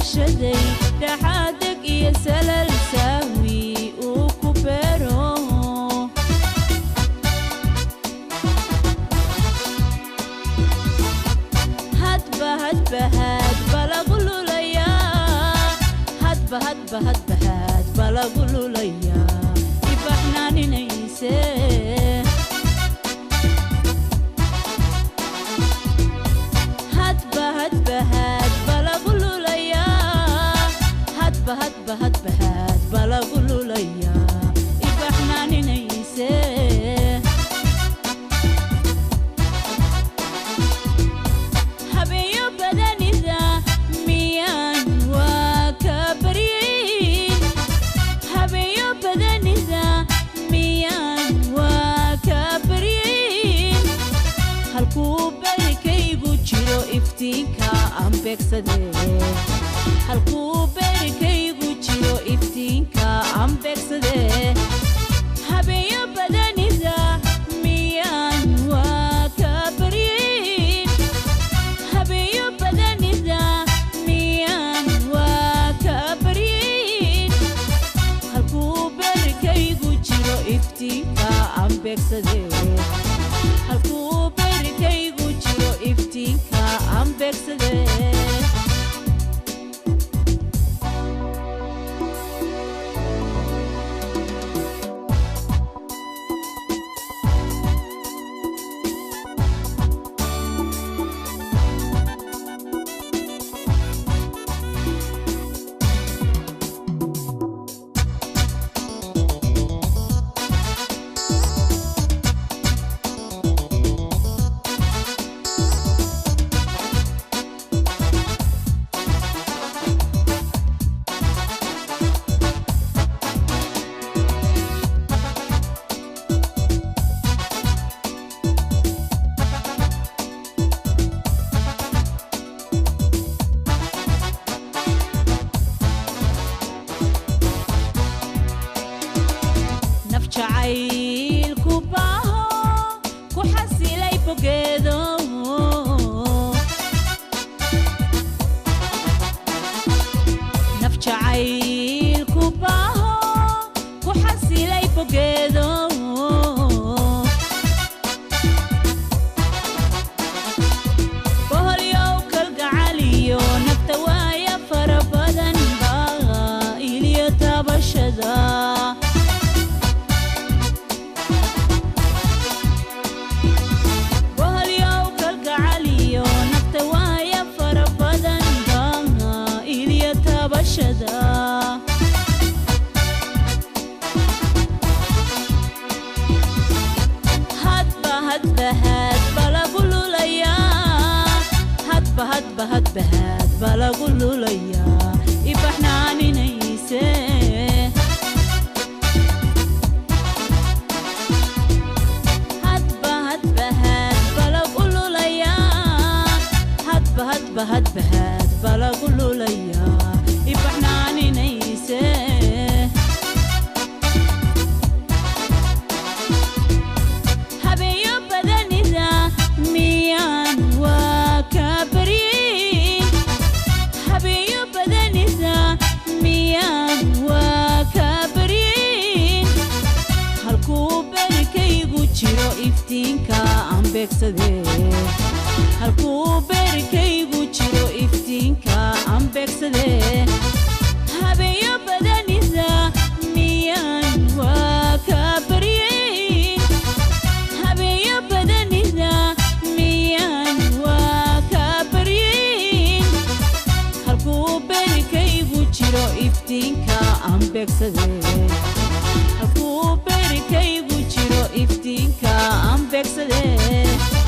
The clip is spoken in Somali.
شدي لحدك يسلل ساوي وكبرو هات بلا قولوا ليا هات بلا قولوا ليا يبقى احنا ننسى هات بلا قولوا ليا هات بلا قولوا ليا يبقى احنا ننسى iftiinka aan beegsadee halkuu beerkaygu jiro iftiinka aan beegsadee habeeyo badanida miyaan waa ka baryin habeeyo badanida miyaan waa ka baryin halkuu beerkaygu jiro iftiinka aan beegsadee halkuu beerkaygu jiro iftiinka I'm vexed today. جعيل كوباهو كحسي لي بوجيدو نفجعيل كوباهو كحسي لي بوجيدو بهريو كالقعاليو نفتوايا فربدن باغا إليا تابشدا هات بلا قولوا ليا هات بلا قولوا ليا يبقى احنا ننسى هات بلا قولوا ليا هات بلا قولوا ليا يبقى احنا ننسى iftiinka aan beegsadee halkuu beerkaygu jiro iftiinka aan beegsadee habeeyo badanida miyaan waa ka baryin habeeyo badanida miyaan waa ka baryin halkuu beerkaygu jiro iftiinka aan beegsadee halkuu beerkaygu jiro iftiinka I'm vexed.